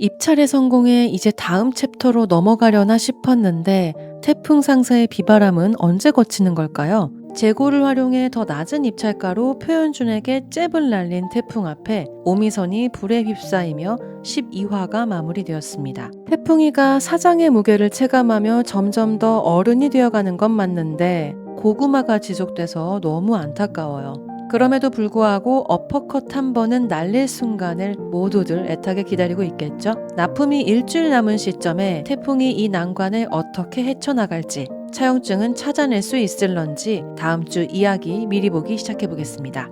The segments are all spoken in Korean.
입찰에 성공해 이제 다음 챕터로 넘어가려나 싶었는데 태풍 상사의 비바람은 언제 거치는 걸까요? 재고를 활용해 더 낮은 입찰가로 표현준에게 잽을 날린 태풍 앞에 오미선이 불에 휩싸이며 12화가 마무리되었습니다. 태풍이가 사장의 무게를 체감하며 점점 더 어른이 되어가는 건 맞는데 고구마가 지속돼서 너무 안타까워요. 그럼에도 불구하고 어퍼컷 한 번은 날릴 순간을 모두들 애타게 기다리고 있겠죠? 납품이 일주일 남은 시점에 태풍이 이 난관을 어떻게 헤쳐나갈지 차용증은 찾아낼 수 있을런지 다음 주 이야기 미리 보기 시작해보겠습니다.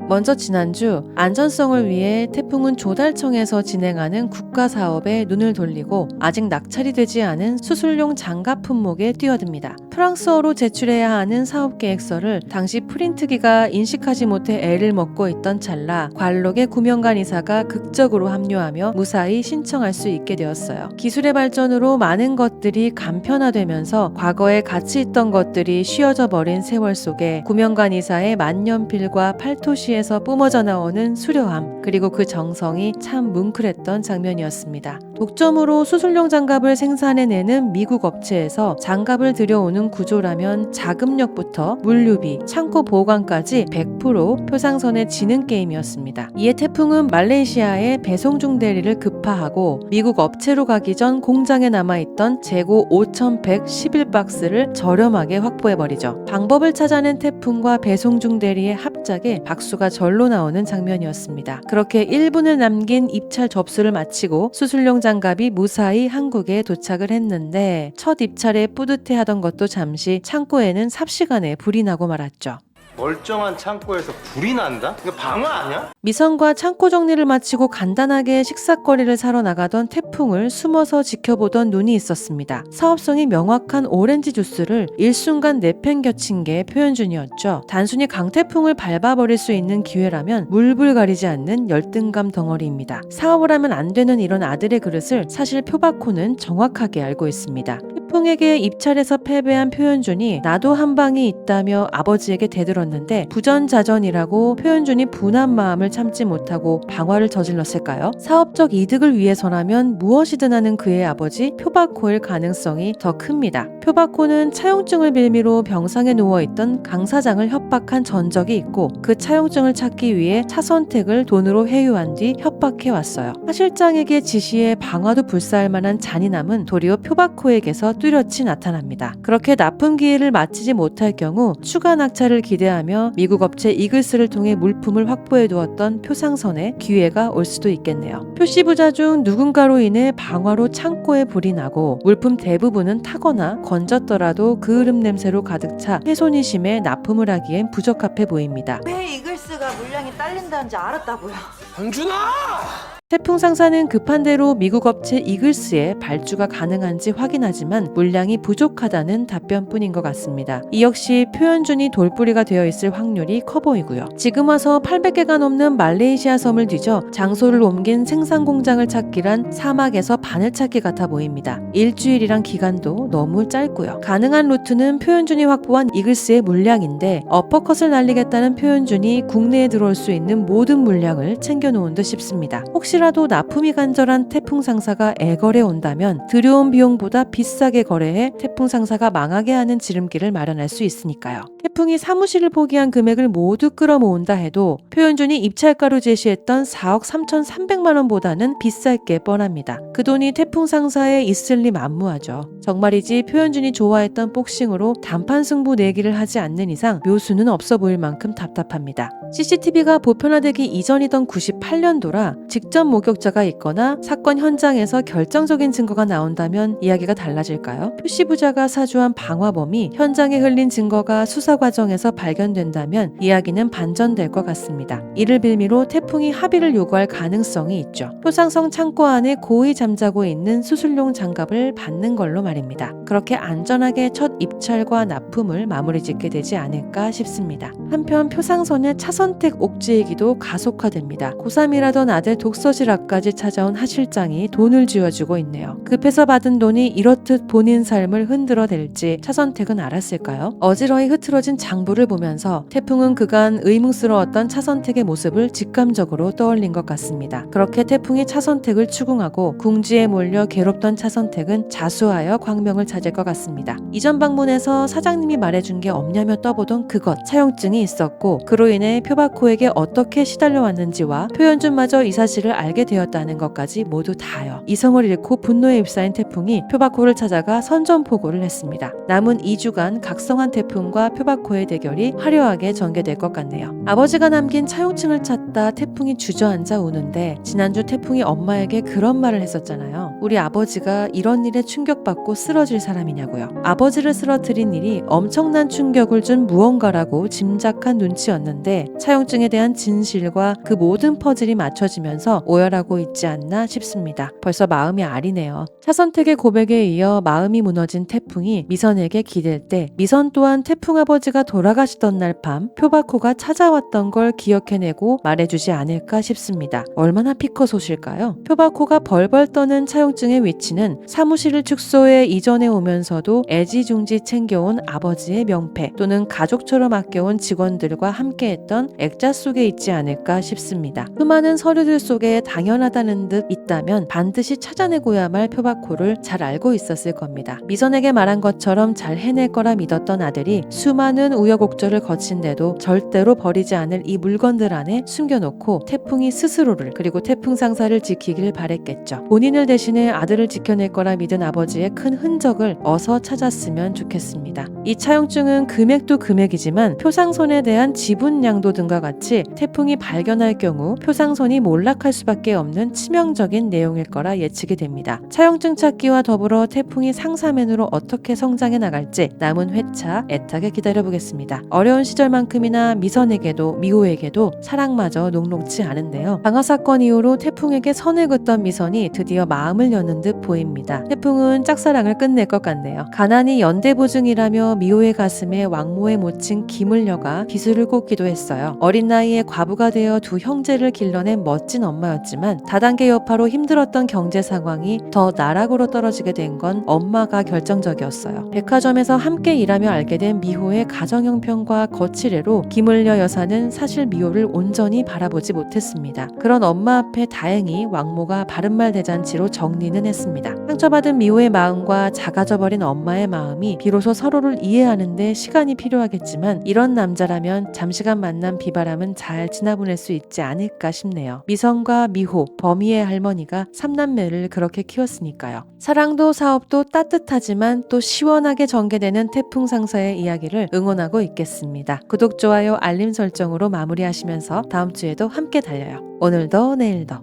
먼저 지난주 안전성을 위해 태풍은 조달청에서 진행하는 국가사업에 눈을 돌리고 아직 낙찰이 되지 않은 수술용 장갑 품목에 뛰어듭니다. 프랑스어로 제출해야 하는 사업계획서를 당시 프린트기가 인식하지 못해 애를 먹고 있던 찰나 관록의 구명관 이사가 극적으로 합류하며 무사히 신청할 수 있게 되었어요. 기술의 발전으로 많은 것들이 간편화되면서 과거에 같이 있던 것들이 쉬어져 버린 세월 속에 구명관 이사의 만년필과 팔토시에서 뿜어져 나오는 수려함 그리고 그 정성이 참 뭉클했던 장면이었습니다. 독점으로 수술용 장갑을 생산해내는 미국 업체에서 장갑을 들여오는 구조라면 자금력부터 물류비, 창고 보관까지 100% 표상선에 지는 게임이었습니다. 이에 태풍은 말레이시아의 배송 중 대리를 급파하고 미국 업체로 가기 전 공장에 남아있던 재고 5,111박스를 저렴하게 확보해버리죠. 방법을 찾아낸 태풍과 배송 중 대리의 합작에 박수가 절로 나오는 장면이었습니다. 그렇게 1분을 남긴 입찰 접수를 마치고 수술용 장갑이 무사히 한국에 도착을 했는데 첫 입찰에 뿌듯해하던 것도 잠시 창고에는 삽시간에 불이 나고 말았죠. 멀쩡한 창고에서 불이 난다? 이거 방화 아니야? 미선과 창고 정리를 마치고 간단하게 식사거리를 사러 나가던 태풍을 숨어서 지켜보던 눈이 있었습니다. 사업성이 명확한 오렌지 주스를 일순간 내팽겨친 게 표현준이었죠. 단순히 강태풍을 밟아버릴 수 있는 기회라면 물불 가리지 않는 열등감 덩어리입니다. 사업을 하면 안 되는 이런 아들의 그릇을 사실 표바코는 정확하게 알고 있습니다. 태풍에게 입찰에서 패배한 표현준이 나도 한 방이 있다며 아버지에게 대들었는데 부전자전이라고 표현준이 분한 마음을 참지 못하고 방화를 저질렀을까요? 사업적 이득을 위해서라면 무엇이든 하는 그의 아버지 표바코일 가능성이 더 큽니다. 표바코는 차용증을 빌미로 병상에 누워있던 강 사장을 협박한 전적이 있고 그 차용증을 찾기 위해 차 선택을 돈으로 회유한 뒤 협박해왔어요. 하 실장에게 지시해 방화도 불사할 만한 잔인함은 도리어 표바코에게서 뚜렷이 나타납니다. 그렇게 납품 기일을 마치지 못할 경우 추가 낙찰을 기대하며 미국 업체 이글스를 통해 물품을 확보해 두었던 표상선에 기회가 올 수도 있겠네요. 표시부자 중 누군가로 인해 방화로 창고에 불이 나고 물품 대부분은 타거나 건졌더라도 그 흐름 냄새로 가득 차 훼손이 심해 납품을 하기엔 부적합해 보입니다. 왜 이글스가 물량이 딸린다는지 알았다고요. 현준아! 태풍 상사는 급한 대로 미국 업체 이글스에 발주가 가능한지 확인하지만 물량이 부족하다는 답변뿐인 것 같습니다. 이 역시 표현준이 돌뿌리가 되어 있을 확률이 커 보이고요. 지금 와서 800개가 넘는 말레이시아 섬을 뒤져 장소를 옮긴 생산 공장을 찾기란 사막에서 바늘 찾기 같아 보입니다. 일주일이란 기간도 너무 짧고요. 가능한 루트는 표현준이 확보한 이글스의 물량인데 어퍼컷을 날리겠다는 표현준이 국내에 들어올 수 있는 모든 물량을 챙겨놓은 듯 싶습니다. 혹시라도 납품이 간절한 태풍 상사가 애걸에 온다면 들여온 비용보다 비싸게 거래해 태풍 상사가 망하게 하는 지름길을 마련할 수 있으니까요. 태풍이 사무실을 포기한 금액을 모두 끌어모은다 해도 표현준이 입찰가로 제시했던 4억 3,300만 원보다는 비쌀 게 뻔합니다. 그 돈이 태풍 상사에 있을 리 만무하죠. 정말이지 표현준이 좋아했던 복싱으로 단판 승부 내기를 하지 않는 이상 묘수는 없어 보일 만큼 답답합니다. CCTV가 보편화되기 이전이던 98년도라 직접 목격자가 있거나 사건 현장에서 결정적인 증거가 나온다면 이야기가 달라질까요? 표시부자가 사주한 방화범이 현장에 흘린 증거가 수사 과정에서 발견된다면 이야기는 반전될 것 같습니다. 이를 빌미로 태풍이 합의를 요구할 가능성이 있죠. 표상성 창고 안에 고이 잠자고 있는 수술용 장갑을 받는 걸로 말입니다. 그렇게 안전하게 첫 입찰과 납품을 마무리 짓게 되지 않을까 싶습니다. 한편 표상선의 차선택 옥죄이기도 가속화됩니다. 고3이라던 아들 독서 도시락까지 찾아온 하 실장이 돈을 쥐어주고 있네요. 급해서 받은 돈이 이렇듯 본인 삶을 흔들어댈지 차선택은 알았을까요? 어지러이 흐트러진 장부를 보면서 태풍은 그간 의문스러웠던 차선택의 모습을 직감적으로 떠올린 것 같습니다. 그렇게 태풍이 차선택을 추궁하고 궁지에 몰려 괴롭던 차선택은 자수하여 광명을 찾을 것 같습니다. 이전 방문에서 사장님이 말해준 게 없냐며 떠보던 그것, 차용증이 있었고 그로 인해 표바코에게 어떻게 시달려 왔는지와 표현준마저 이 사실을 알게 되었다는 것까지 모두 다요. 이성을 잃고 분노에 휩싸인 태풍이 표바코를 찾아가 선전포고를 했습니다. 남은 2주간 각성한 태풍과 표바코의 대결이 화려하게 전개될 것 같네요. 아버지가 남긴 차용증을 찾다 태풍이 주저앉아 우는데 지난주 태풍이 엄마에게 그런 말을 했었잖아요. 우리 아버지가 이런 일에 충격받고 쓰러질 사람이냐고요. 아버지를 쓰러뜨린 일이 엄청난 충격을 준 무언가라고 짐작한 눈치였는데 차용증에 대한 진실과 그 모든 퍼즐이 맞춰지면서 오열하고 있지 않나 싶습니다. 벌써 마음이 아리네요. 차선택의 고백에 이어 마음이 무너진 태풍이 미선에게 기댈 때 미선 또한 태풍 아버지가 돌아가시던 날 밤 표바코가 찾아왔던 걸 기억해내고 말해주지 않을까 싶습니다. 얼마나 피커소실까요? 표바코가 벌벌 떠는 차용증의 위치는 사무실 축소에 이전해 오면서도 애지중지 챙겨온 아버지의 명패 또는 가족처럼 아껴온 직원들과 함께했던 액자 속에 있지 않을까 싶습니다. 수많은 서류들 속에 당연하다는 듯 있다면 반드시 찾아내고야 말 표바코를 잘 알고 있었을 겁니다. 미선에게 말한 것처럼 잘 해낼 거라 믿었던 아들이 수많은 우여곡절을 거친데도 절대로 버리지 않을 이 물건들 안에 숨겨놓고 태풍이 스스로를 그리고 태풍 상사를 지키길 바랬겠죠. 본인을 대신해 아들을 지켜낼 거라 믿은 아버지의 큰 흔적을 어서 찾았으면 좋겠습니다. 이 차용증은 금액도 금액이지만 표상선에 대한 지분 양도 등과 같이 태풍이 발견할 경우 표상선이 몰락할 수밖에 없는 치명적인 내용일 거라 예측이 됩니다. 차용증 찾기와 더불어 태풍이 상사맨으로 어떻게 성장해 나갈지 남은 회차 애타게 기다려보겠습니다. 어려운 시절만큼이나 미선에게도 미호에게도 사랑마저 녹록치 않은데요. 방화 사건 이후로 태풍에게 선을 긋던 미선이 드디어 마음을 여는 듯 보입니다. 태풍은 짝사랑을 끝낼 것 같네요. 가난이 연대보증이라며 미호의 가슴에 왕모에 묻힌 기물녀가 기술을 꽂기도 했어요. 어린 나이에 과부가 되어 두 형제를 길러낸 멋진 엄마였지만 다단계 여파로 힘들었던 경제 상황이 더 나락으로 떨어지게 된 건 엄마가 결정적이었어요. 백화점에서 함께 일하며 알게 된 미호의 가정 형편과 거칠애로 기물녀 여사는 사실 미호를 온전히 바라보지 못했습니다. 그런 엄마 앞에 다행히 왕모가 바른말 대잔치로 정리는 했습니다. 상처받은 미호의 마음과 작아져버린 엄마의 마음이 비로소 서로를 이해하는데 시간이 필요하겠지만 이런 남자라면 잠시간 만난 비바람은 잘 지나보낼 수 있지 않을까 싶네요. 미선과 미호, 범이의 할머니가 3남매를 그렇게 키웠으니까요. 사랑도 사업도 따뜻하지만 또 시원하게 전개되는 태풍 상사의 이야기를 응원하고 있겠습니다. 구독, 좋아요, 알림 설정으로 마무리하시면서 다음 주에도 함께 달려요. 오늘도 내일도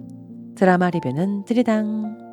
드라마 리뷰는 드리당.